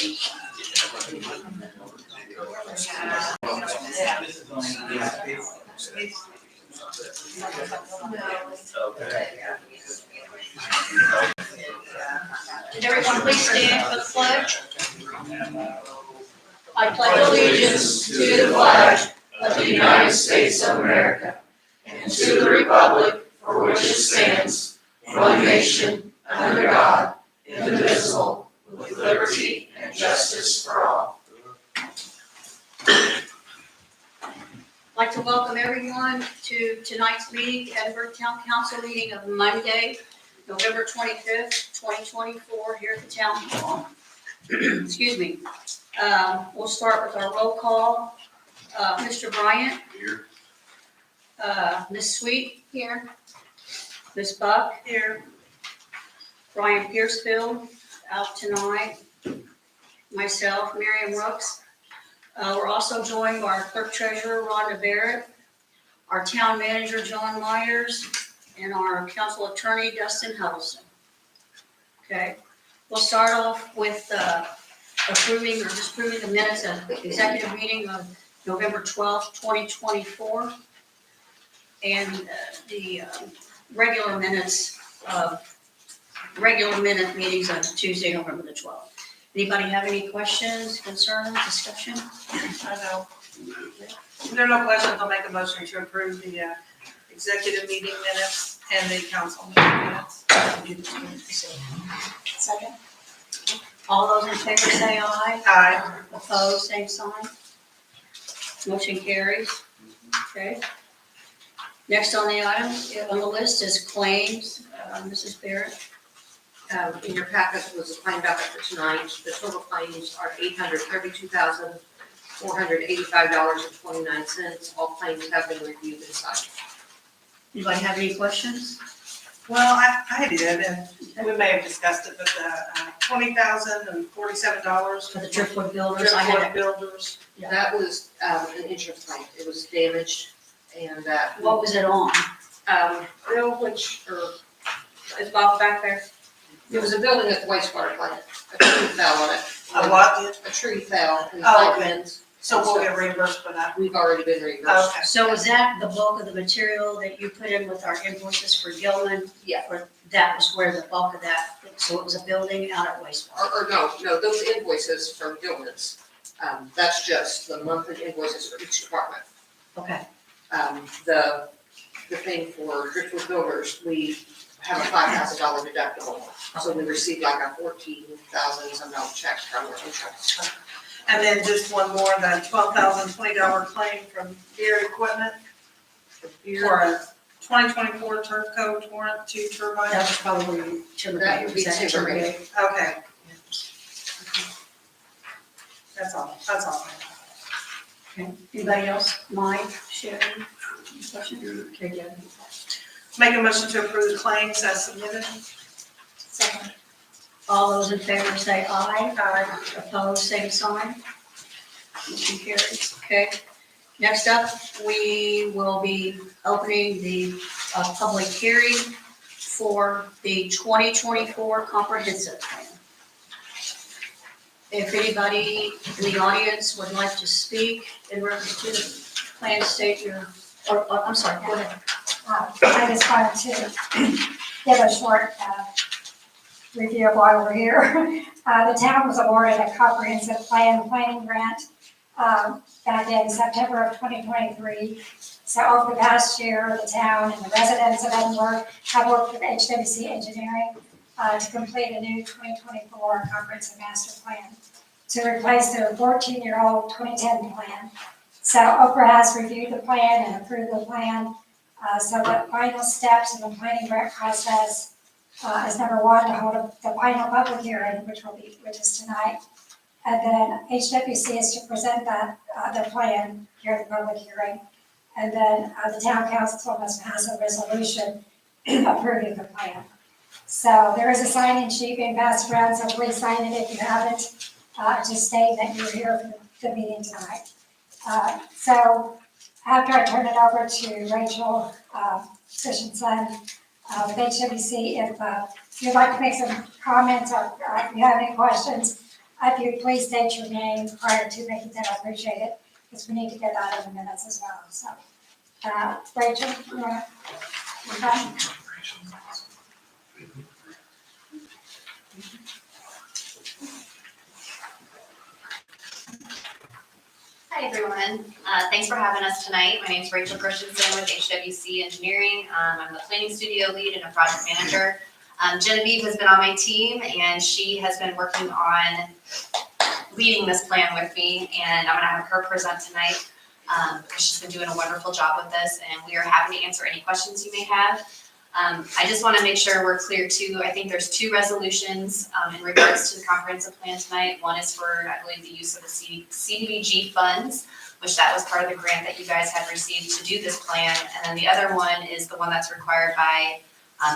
Did everyone please stand for the pledge? I pledge allegiance to the flag of the United States of America and to the republic for which it stands, one nation, under God, indivisible, with liberty and justice for all. I'd like to welcome everyone to tonight's meeting, the Edinburgh Town Council meeting of Monday, November 25th, 2024, here at the Town Hall. Excuse me. We'll start with our roll call. Mr. Bryant. Here. Ms. Sweet. Here. Ms. Buck. Here. Brian Piercefield, out tonight. Myself, Miriam Rooks. We're also joined by our clerk treasurer, Rhonda Barrett, our town manager, John Myers, and our council attorney, Dustin Huddleston. Okay, we'll start off with approving or disproving the minutes of the executive meeting of November 12th, 2024, and the regular minute meetings on Tuesday, November the 12th. Anybody have any questions, concerns, discussion? I know. If there are no questions, I'll make a motion to approve the executive meeting minutes and the council meeting minutes. Second. All those in favor say aye. Aye. Opposed, same sign. Motion carries. Okay. Next on the item, on the list is claims. Mrs. Barrett. In your packet was a claim docket for tonight. The total claims are $832,485.29. All claims have been reviewed and signed. Anybody have any questions? Well, I did, and we may have discussed it, but the $20,047 For the Driftwood Builders, Driftwood Builders. Yeah. That was an insurance claim. It was damaged, and What was it on? Bill, which is Bob back there? It was a building at the wastewater plant. A tree fell on it. A what? A tree fell in the Oh, pipe okay. ends. So we'll get reimbursed for that. We've already been reimbursed. Okay. So is that the bulk of the material that you put in with our invoices for Gilman? Yeah. Or that was where the bulk of that, so it was a building out at wastewater? Or no, those invoices from Gilman's, that's just the monthly invoices for each department. Okay, The thing for Driftwood Builders, we have a $5,000 deductible. So we received like a $14,000 some dollar check from our insurance. And then just one more, the $12,020 claim from Deere Equipment for a 2024 Turco Torrent 2 turbine. that was probably timber. That would be Was that timber. Okay. That's all. Okay, anybody else? Mike, Sherry, any questions? Okay, good. Make a motion to approve the claims as submitted. Second. All those in favor say aye. Aye. Opposed, same sign. Motion carries. Okay. Next up, we will be opening the public hearing for the 2024 comprehensive plan. If anybody in the audience would like to speak in reference to the plan, state your, or I'm sorry, go ahead. I just wanted to give a short review of why we're here. The town was awarded a comprehensive planning grant back in September of 2023. So over the past year, the town and the residents of Edinburgh have worked with HWC Engineering to complete a new 2024 comprehensive master plan to replace their 14-year-old 2010 plan. So Oprah has reviewed the plan and approved the plan. So the final steps in the planning grant process is number one, to hold the final public hearing, which is tonight. And then HWC is to present their plan here at the public hearing. And then the town council must pass a resolution approving the plan. So there is a sign-in sheet being passed around, so please sign it if you haven't, to state that you're here for the meeting tonight. So after I turn it over to Rachel Christensen with HWC, if you'd like to make some comments or if you have any questions, If you please state your name prior to making that, I appreciate it, because we need to get that in the minutes as well, so. Rachel, you wanna? Okay. Hi, everyone. Thanks for having us tonight. My name is Rachel Christensen with HWC Engineering. I'm the planning studio lead and a project manager. Genevieve has been on my team, and she has been working on leading this plan with me, and I'm gonna have her present tonight because she's been doing a wonderful job with this, and we are happy to answer any questions you may have. I just want to make sure we're clear too. I think there's two resolutions in regards to the comprehensive plan tonight. One is for, I believe, the use of the CDBG funds, which that was part of the grant that you guys had received to do this plan. And then the other one is the one that's required by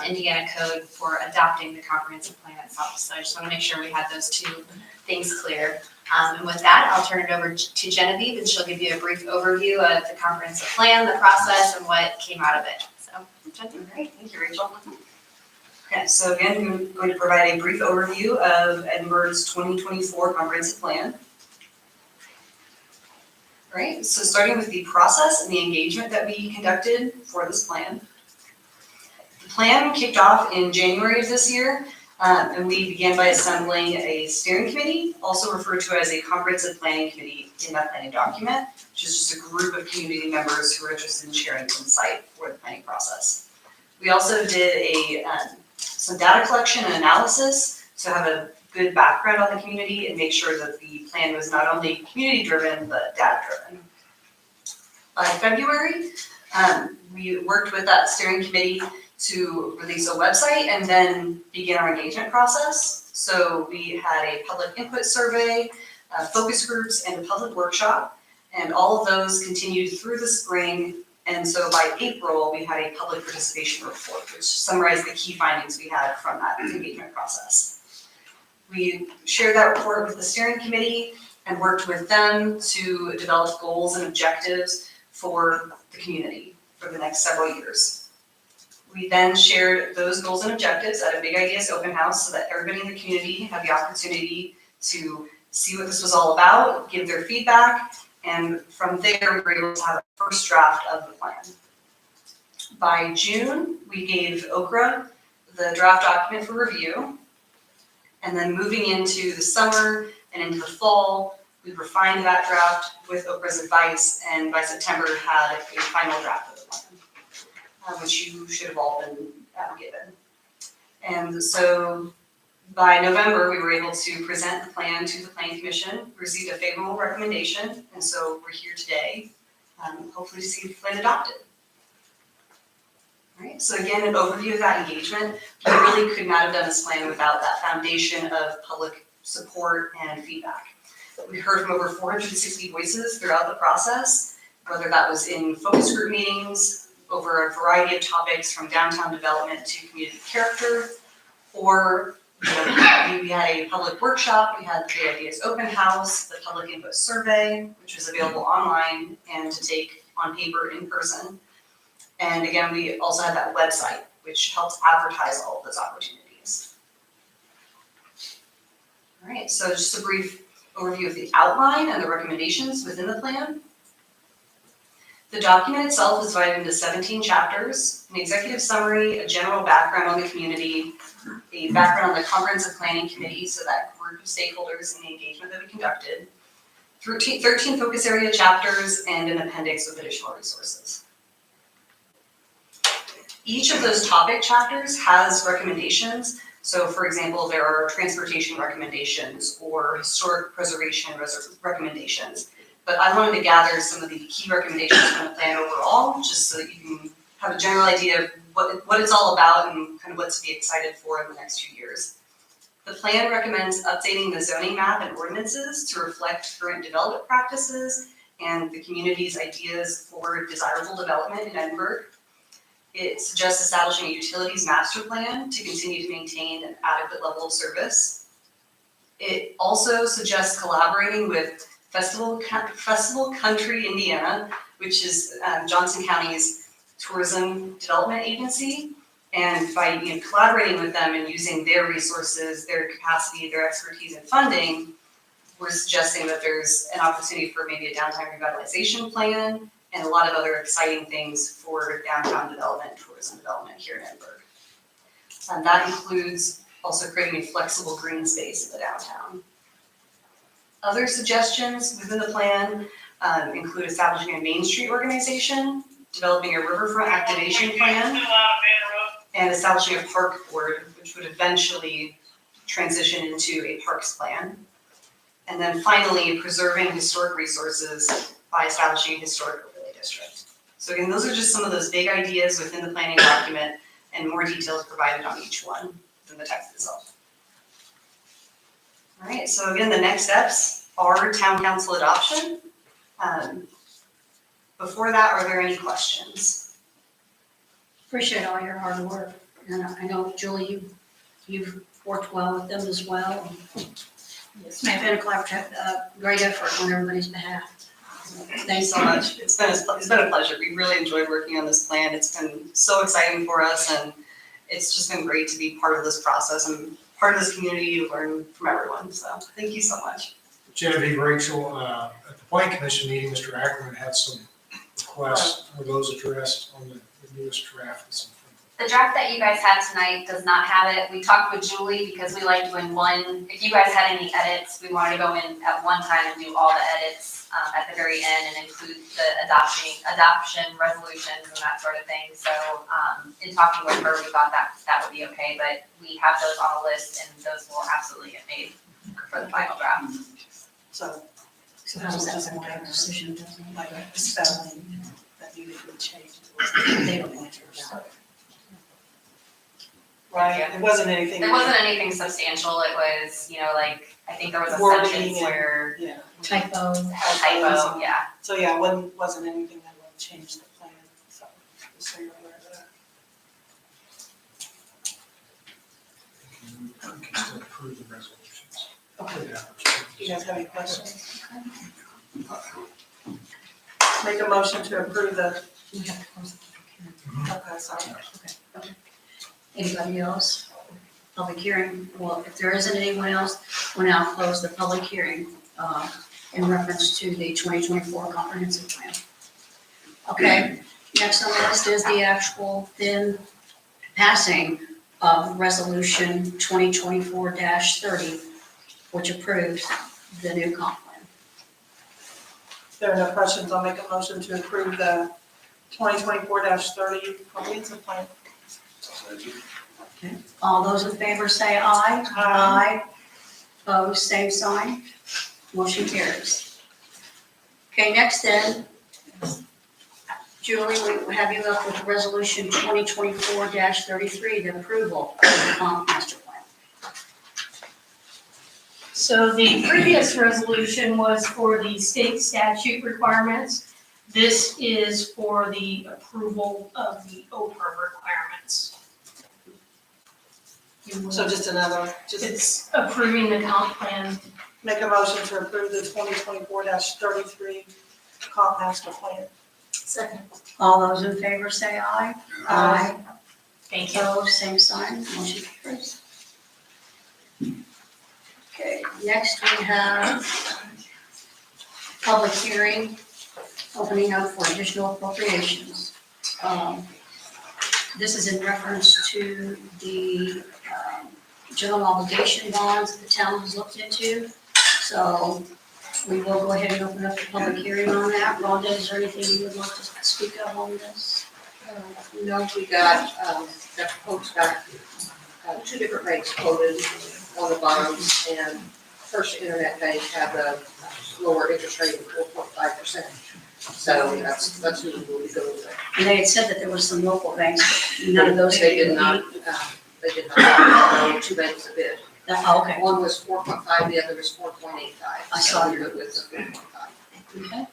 Indiana code for adopting the comprehensive plan itself. So I just want to make sure we had those two things clear. And with that, I'll turn it over to Genevieve, and she'll give you a brief overview of the comprehensive plan, the process, and what came out of it. Great, thank you, Rachel. Okay, so again, I'm going to provide a brief overview of Edinburgh's 2024 comprehensive plan. All right, so starting with the process and the engagement that we conducted for this plan. The plan kicked off in January of this year, and we began by assembling a steering committee, also referred to as a comprehensive planning committee in that planning document, which is just a group of community members who are interested in sharing insight for the planning process. We also did some data collection and analysis to have a good background on the community and make sure that the plan was not only community-driven, but data-driven. By February, we worked with that steering committee to release a website and then begin our engagement process. So we had a public input survey, focus groups, and a public workshop, and all of those continued through the spring. And so by April, we had a public participation report, which summarized the key findings we had from that engagement process. We shared that report with the steering committee and worked with them to develop goals and objectives for the community for the next several years. We then shared those goals and objectives at a Big Ideas open house so that everybody in the community had the opportunity to see what this was all about, give their feedback, and from there, we were able to have a first draft of the plan. By June, we gave Okra the draft document for review. And then moving into the summer and into the fall, we refined that draft with Okra's advice, and by September had a final draft of the plan, which you should have all been given. And so by November, we were able to present the plan to the Planning Commission, received a favorable recommendation, and so we're here today, hopefully to see the plan adopted. All right, so again, an overview of that engagement. We really could not have done this plan without that foundation of public support and feedback. We heard from over 460 voices throughout the process, whether that was in focus group meetings, over a variety of topics from downtown development to community character, or we had a public workshop, we had the Big Ideas open house, the public input survey, which was available online and to take on paper in person. And again, we also had that website, which helps advertise all of those opportunities. All right, so just a brief overview of the outline and the recommendations within the plan. The document itself is divided into 17 chapters, an executive summary, a general background on the community, a background on the comprehensive planning committee, so that group of stakeholders and the engagement that we conducted, 13 focus area chapters, and an appendix with additional resources. Each of those topic chapters has recommendations. So for example, there are transportation recommendations or historic preservation recommendations. But I wanted to gather some of the key recommendations from the plan overall, just so that you can have a general idea of what it's all about and kind of what to be excited for in the next few years. The plan recommends updating the zoning map and ordinances to reflect current development practices and the community's ideas for desirable development in Edinburgh. It suggests establishing a utilities master plan to continue to maintain an adequate level of service. It also suggests collaborating with Festival Country Indiana, which is Johnson County's tourism development agency. And by collaborating with them and using their resources, their capacity, their expertise and funding, we're suggesting that there's an opportunity for maybe a downtown revitalization plan and a lot of other exciting things for downtown development, and tourism development here in Edinburgh. And that includes also creating a flexible green space in the downtown. Other suggestions within the plan include establishing a Main Street organization, developing a riverfront activation plan, and establishing a park board, which would eventually transition into a parks plan. And then finally, preserving historic resources by establishing a historic overlay district. So again, those are just some of those big ideas within the planning document, and more details provided on each one in the text itself. All right, so again, the next steps are town council adoption. Before that, are there any questions? Appreciate all your hard work. And I know, Julie, you've worked well with them as well. It's been a great effort on everybody's behalf. Thanks so much. It's been a pleasure. We really enjoyed working on this plan. It's been so exciting for us, and it's just been great to be part of this process and part of this community to learn from everyone. So thank you so much. Genevieve, Rachel, at the Plan Commission meeting, Mr. Ackerman had some requests. Were those addressed on the newest draft? The draft that you guys had tonight does not have it. We talked with Julie because we like doing one, if you guys had any edits, we wanted to go in at one time and do all the edits at the very end and include the adoption resolutions and that sort of thing. So in talking with her, we thought that would be okay, but we have those on the list and those will absolutely get made for the final draft. So How does that sound like a decision? like a spelling that needed to be changed. They don't want to. Right, it wasn't anything. It wasn't anything substantial. It was, like, I think there was a Wording sentence and- where Yeah, Typo. a typo, yeah. so yeah, wasn't anything that would change the plan, so just so you're aware of that. We can still approve the resolutions. Okay. Yeah. You guys have any questions? Make a motion to approve the, We have to close the public hearing. okay, sorry. Anybody else? Public hearing, well, if there isn't anyone else, we'll now close the public hearing in reference to the 2024 comprehensive plan. Okay, next on the list is the actual then passing of resolution 2024-30, which approves the new comp plan. If there are no questions, I'll make a motion to approve the 2024-30 comprehensive plan. All those in favor say aye. Aye. Opposed, same sign. Motion carries. Okay, next then, Julie, we have you up with resolution 2024-33, the approval of the comp master plan. So the previous resolution was for the state statute requirements. This is for the approval of the OPER requirements. So just another, just It's approving the comp plan. make a motion to approve the 2024-33 comp master plan. Second. All those in favor say aye. Aye. Thank you. Opposed, same sign. Motion carries. Okay, next we have public hearing, opening up for additional appropriations. This is in reference to the general obligation bonds that the town has looked into. So we will go ahead and open up the public hearing on that. Rhonda, is there anything you would like to speak of on this? No, we got quotes back, two different rates quoted on the bonds, and First Internet Bank had a lower interest rate of 4.5%. So that's who we will be going with. And they had said that there was some local banks, but none of those. They did not, two banks that bid. Oh, okay. One was 4.5, the other was 4.85. I saw So we your- went with the 4.5. Okay.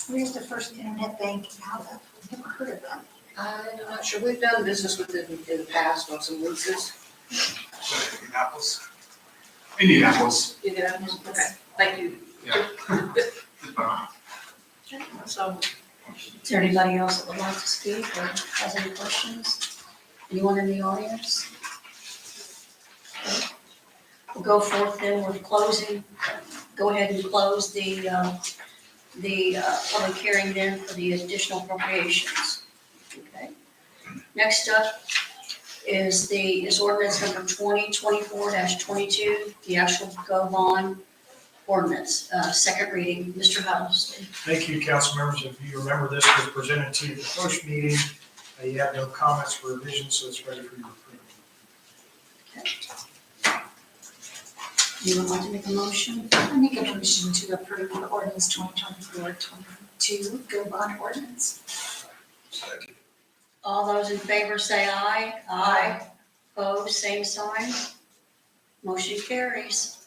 Where's the First Internet Bank out of? I've never heard of them. I'm not sure, we've done business with them in the past on some leases. Indianapolis. Indianapolis. You know, okay, thank you. So Is there anybody else that would like to speak or has any questions? Anyone in the audience? We'll go forth then with closing, go ahead and close the public hearing then for the additional appropriations. Okay. Next up is ordinance number 2024-22, the actual go bond ordinance, second reading. Mr. Huddleston. Thank you, council members. If you remember, this was presented to you at the first meeting. You have no comments for revision, so it's ready for your approval. Anyone want to make a motion? I make a motion to approve the ordinance 2024-22, go bond ordinance. All those in favor say aye. Aye. Opposed, same sign. Motion carries.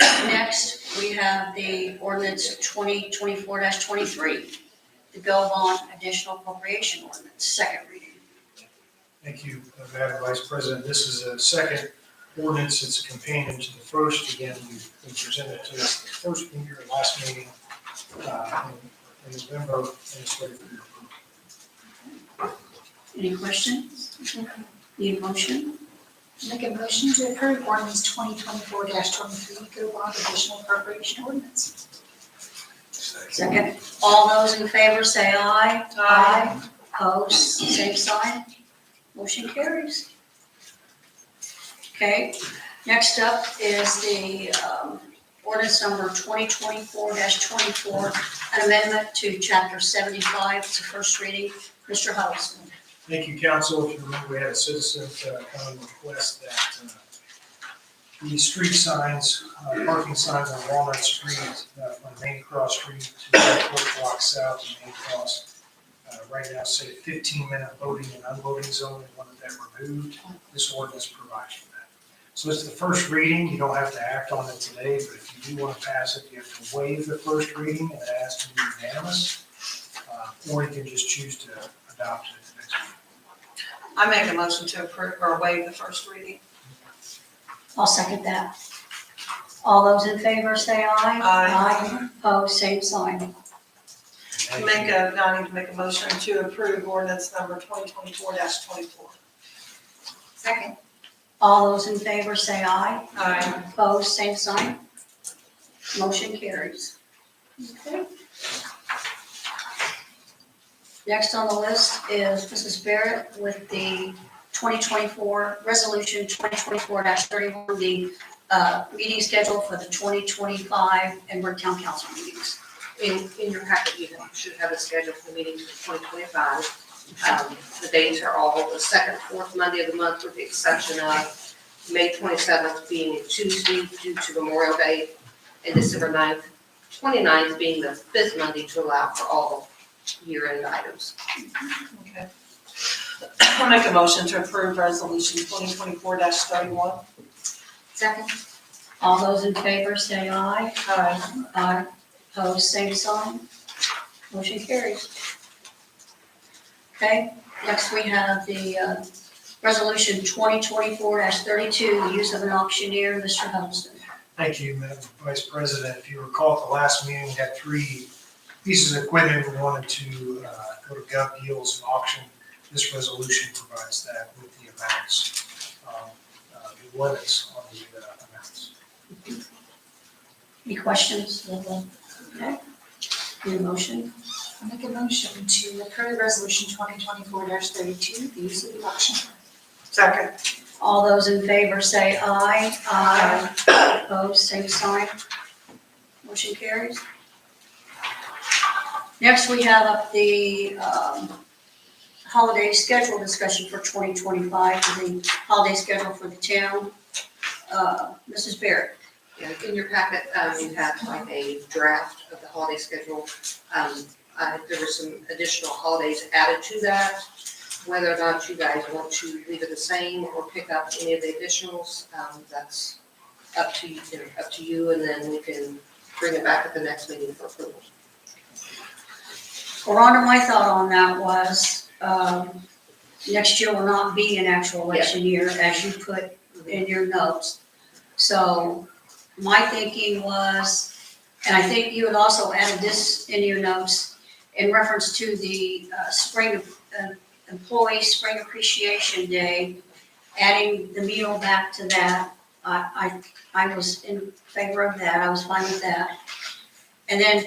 Next, we have the ordinance 2024-23, the go bond additional appropriation ordinance, second reading. Thank you, Madam Vice President. This is a second ordinance. It's a companion to the first. Again, we've been presented to us the first meeting or last meeting in November, and it's ready for your approval. Any questions? Need a motion? Make a motion to approve ordinance 2024-23, go bond additional appropriation ordinance. Second. All those in favor say aye. Aye. Opposed, same sign. Motion carries. Okay, next up is the ordinance number 2024-24, an amendment to chapter 75. It's a first reading. Mr. Huddleston. Thank you, council. If you remember, we had a citizen come and request that the street signs, parking signs on Walnut Street, from Main Cross Street to Court Block South and Main Cross, right now say 15-minute loading and unloading zone, and wanted that removed. This ordinance provides for that. So it's the first reading. You don't have to act on it today, but if you do want to pass it, you have to waive the first reading, and it has to be unanimous. Or you can just choose to adopt it at the next meeting. I make a motion to approve or waive the first reading. I'll second that. All those in favor say aye. Aye. Opposed, same sign. I need to make a motion to approve ordinance number 2024-24. Second. All those in favor say aye. Aye. Opposed, same sign. Motion carries. Okay. Next on the list is Mrs. Barrett with the 2024, Resolution 2024-31, the meeting schedule for the 2025 Edward Town Council meetings. In your packet, you should have a schedule for the meetings for 2025. The dates are all the second, fourth Monday of the month, with the exception of May 27th being a Tuesday due to Memorial Day, and December 29th being the fifth Monday to allow for all year-end items. Okay. I'll make a motion to approve resolution 2024-31. Second. All those in favor say aye. Aye. Aye. Opposed, same sign. Motion carries. Okay, next we have the Resolution 2024-32, the use of an auctioneer. Mr. Huddleston. Thank you, Madam Vice President. If you recall, at the last meeting, we had 3 pieces of equipment we wanted to go to Gov Deals and auction. This resolution provides that with the amounts, the limits on the amounts. Any questions? Okay. Need a motion? I make a motion to approve resolution 2024-32, the use of the auction. Second. All those in favor say aye. Aye. Opposed, same sign. Motion carries. Next, we have up the holiday schedule discussion for 2025, the holiday schedule for the town. Mrs. Barrett. Yeah, in your packet, you have like a draft of the holiday schedule. There were some additional holidays added to that. Whether or not you guys want to leave it the same or pick up any of the additionals, that's up to you, and then we can bring it back at the next meeting for approval. Rhonda, my thought on that was, next year will not be an actual election year, as you put in your notes. So my thinking was, and I think you had also added this in your notes, in reference to the Employee Spring Appreciation Day, adding the meal back to that. I was in favor of that, I was fine with that. And then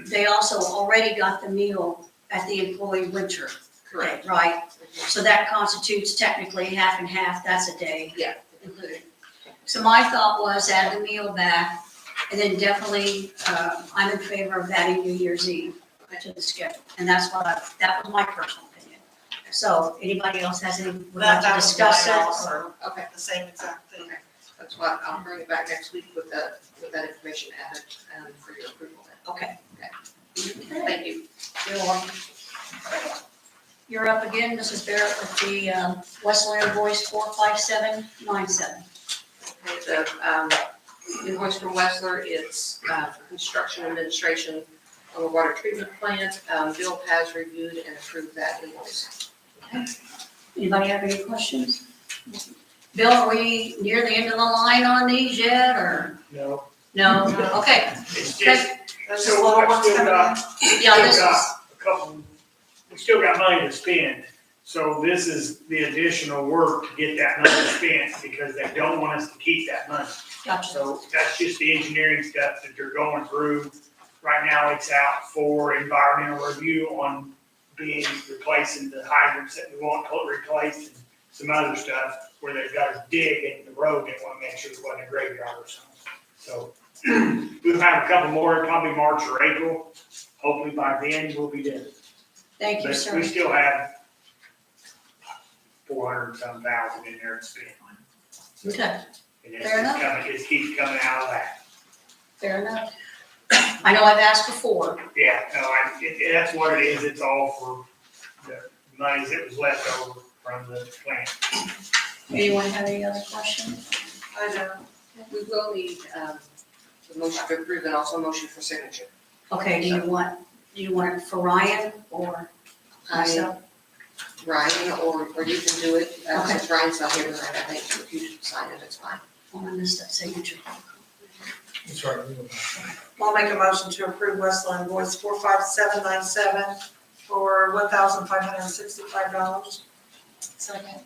they also already got the meal at the employee winter, Correct. right? So that constitutes technically half and half, that's a day. Yeah. Included. So my thought was add the meal back, and then definitely, I'm in favor of adding New Year's Eve to the schedule. And that was my personal opinion. So anybody else has any, would like to That was discuss mine it? also, Okay, the same exact thing. okay. That's why I'll bring it back next week with that information added, for your approval then. Okay. Thank you. You're welcome. You're up again, Mrs. Barrett, with the Westland invoice 45797. Okay, the invoice from Wessler, it's for construction administration on the water treatment plant. Bill has reviewed and approved that invoice. Anybody have any questions? Bill, are we near the end of the line on these yet, or? No, No? Okay. it's Okay. just, Those are little ones still coming got, in. Yeah, this still is, got a couple, we still got money to spend. So this is the additional work to get that money spent, because they don't want us to keep that money. gotcha. So that's just the engineering stuff that they're going through. Right now, it's out for environmental review on replacing the hydrants that we want to replace, and some other stuff where they've got to dig in the road, they want to make sure there wasn't a graveyard or something. So we'll have a couple more, probably March or April. Hopefully by then we'll be done. Thank you, But sir. we still have 400-some thousand in there to spend. Okay, And Fair enough. it keeps coming out of that. fair enough. I know I've asked before. Yeah, no, that's what it is. It's all for the monies that was left over from the plant. Anyone have any other questions? I know. We will need, the motion to approve and also motion for signature. Okay, do you want it for Ryan or myself? Ryan, or you can do it, since Ryan's not here tonight, I think, if you should sign it, it's fine. Oh, I missed that signature. It's right. I'll make a motion to approve Westland invoice 45797 for $1,565. Second.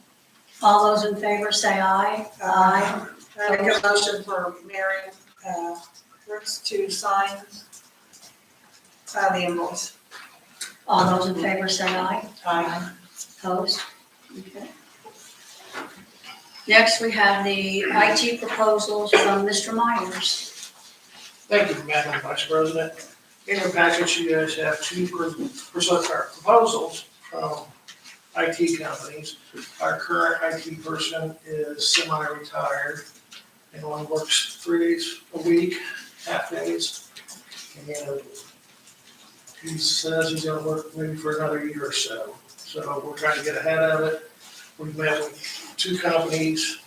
All those in favor say aye. Aye. I make a motion for Mary Brooks to sign the invoice. All those in favor say aye. Aye. Opposed? Okay. Next, we have the IT proposals from Mr. Myers. Thank you, Madam Vice President. In your package, you guys have two proposals from IT companies. Our current IT person is semi-retired and only works 3 days a week, half days. And he says he's gonna work maybe for another year or so. So we're trying to get ahead of it. We've met with two companies,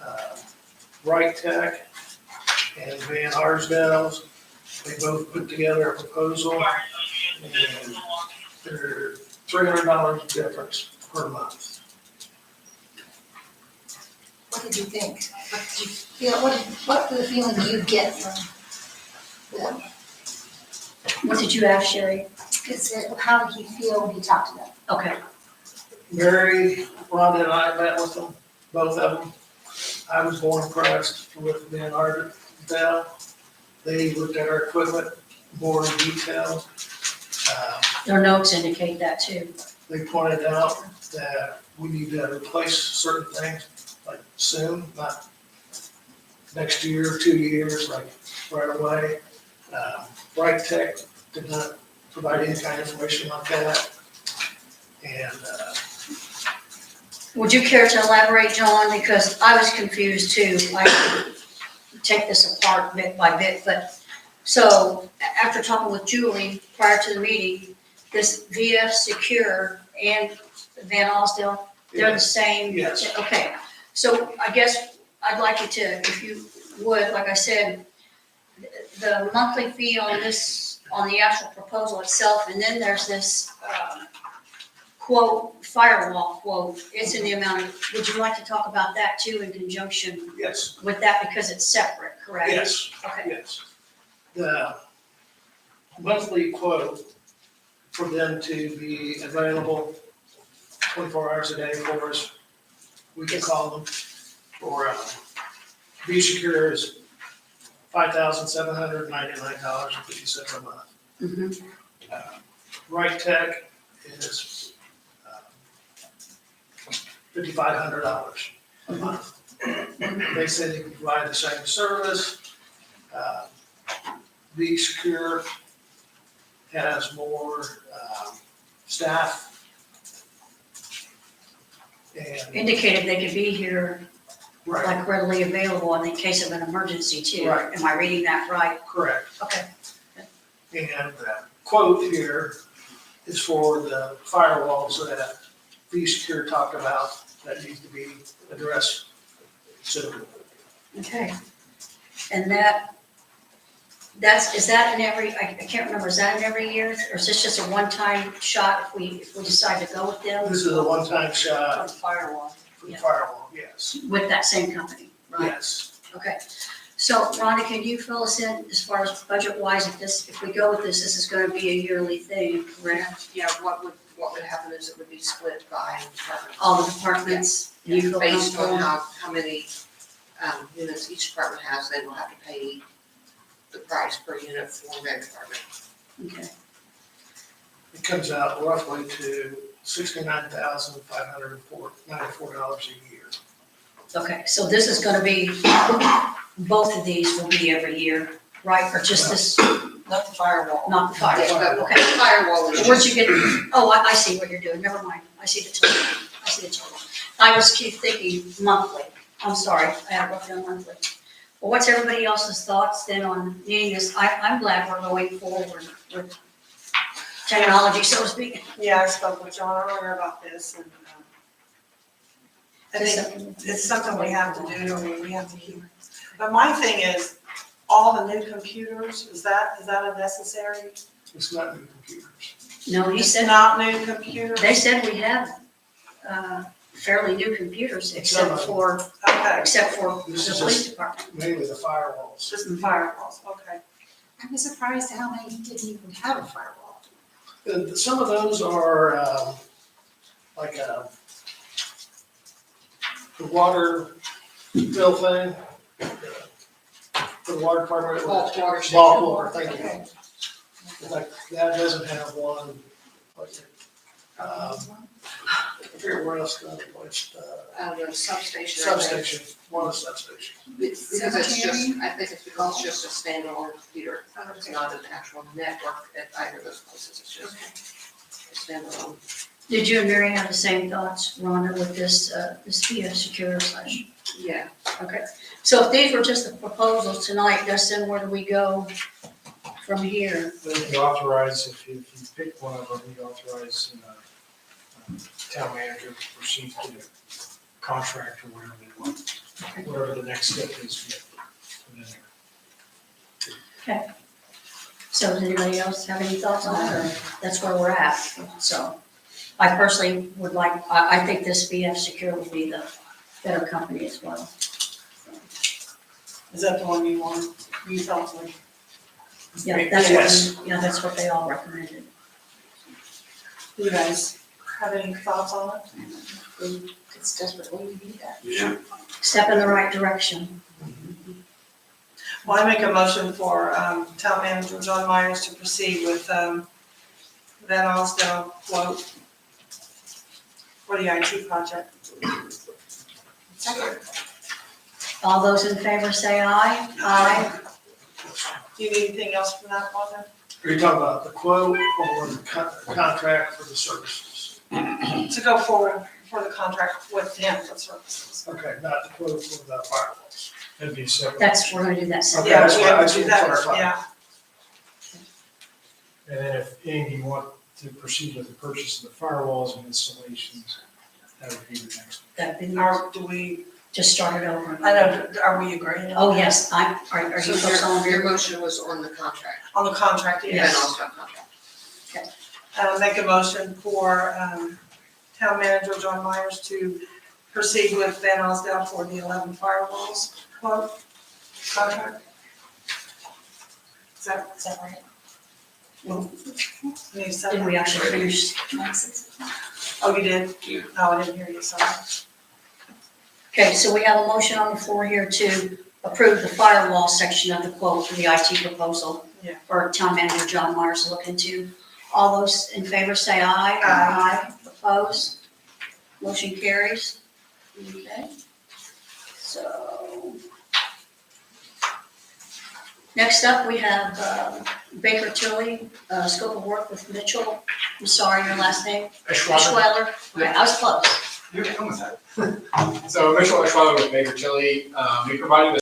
Right Tech and Van Arsdale's. They both put together a proposal, and they're $300 difference per month. What did you think? What did you feel, what the feeling do you get from them? What did you ask, Sherry? How did he feel when he talked to them? Okay, Mary, Rhonda, and I met with them, both of them. I was more impressed with Van Arsdale. They looked at our equipment more in detail. their notes indicate that too. They pointed out that we need to replace certain things, like soon, not next year, 2 years, like right away. Bright Tech did not provide any kind of information on that. And, Would you care to elaborate, John? Because I was confused too. I take this apart bit by bit, but so after talking with Julie prior to the meeting, this VF Secure and Van Arsdale, they're the same? Yes. Okay, so I guess I'd like you to, if you would, like I said, the monthly fee on this, on the actual proposal itself, and then there's this, quote, firewall quote, it's in the amount of, would you like to talk about that too in conjunction yes, with that, because it's separate, correct? yes. Okay, Yes. The monthly quote for them to be available 24 hours a day for us, we can call them for V-Secure is $5,799.50 a month. Mhm. Right Tech is $5,500 a month. They say they can provide the same service. V-Secure has more staff. And, Indicated they could be here right, like readily available in the case of an emergency too. Right. Am I reading that right? correct. Okay. And the quote here is for the firewalls that V-Secure talked about that needs to be addressed soon. Okay. And is that in every, I can't remember, is that in every year? Or is this just a one-time shot if we decide to go with them? This is a one-time shot For the firewall, for the firewall, yes, with that same company, right? yes. Okay. So Rhonda, can you fill us in as far as budget-wise, if we go with this is gonna be a yearly thing, correct? Yeah, what would happen is it would be split by department. All the departments? You feel Based on comfortable? how many, units each department has, they will have to pay the price per unit for their department. Okay. It comes out roughly to $69,594 a year. Okay, so this is gonna be, both of these will be every year, right? Or just this, Not the firewall. not the firewall? Yeah, but Okay. the firewall is Where'd just, you get, I see what you're doing, never mind, I see the total, I was keep thinking monthly, I'm sorry, I had wrote down monthly. Well, what's everybody else's thoughts then on needing this? I'm glad we're going forward with technology, so to speak. Yeah, I spoke with John earlier about this and, I think it's something we have to do, I mean, we have to keep. But my thing is, all the new computers, is that a necessary? It's not new computers. No, he It's said, not new computers? they said we have, fairly new computers, except for Okay, the This is police just department. mainly the firewalls. just the firewalls, okay. I'm surprised how many didn't even have a firewall. Some of those are, like, the water bill thing, for the water department. bulk water station. Bulk water, thank you. Like, that doesn't have one, like, I forget where else, it's, The substation. substation, one of the substations. Because it's just, I think it's because it's just a standalone computer. It's not an actual network at either of those places, it's just a standalone. Did you and Mary have the same thoughts, Rhonda, with this VF Secure slash? Yeah. Okay, so if these were just the proposals tonight, Dustin, where do we go from here? Then you authorize, if you pick one of them, you authorize, town manager to proceed to the contract or whatever they want, whatever the next step is. from there. So does anybody else have any thoughts on it, or that's where we're at? So I personally would like, I think this VF Secure would be the better company as well. Is that the one you want, you thought like? Yeah, that's what they all recommended. You guys have any thoughts on it? It's desperately need that. Yeah. Step in the right direction. Well, I make a motion for, town manager John Myers to proceed with, Van Alstell quote for the IT project. Second. All those in favor say aye. Aye. Do you need anything else from that one then? Are you talking about the quote or the contract for the services? To go forward for the contract with him for services. Okay, not the quote for the firewalls. That'd be separate. We're gonna do that Okay, separate. Yeah, that's we what I have to just do want to that, clarify. yeah. And then if Andy you want to proceed with the purchase of the firewalls and installations, that would be the next. That'd be, Or do we, just start it over. I know, are we agreeing? Oh, yes, are you So folks all your agree? motion was on the contract, On the contract, and yes. also contract. Make a motion for, town manager John Myers to proceed with Van Alstell for the 11 firewalls quote contract. Is that right? Need a second? Did we actually finish? Oh, you did? Yeah. Oh, I didn't hear you, sorry. Okay, so we have a motion on the floor here to approve the firewall section of the quote for the IT proposal. Yeah. For Town Manager John Myers to look into. All those in favor say aye. Aye. Opposed? Motion carries. Okay. So. Next up, we have Baker Tilly, scope of work with Mitchell. I'm sorry, your last name? Schweller. Okay, I was close. You're almost at it. So Mitchell Eschweiler with Baker Tilly, we provided a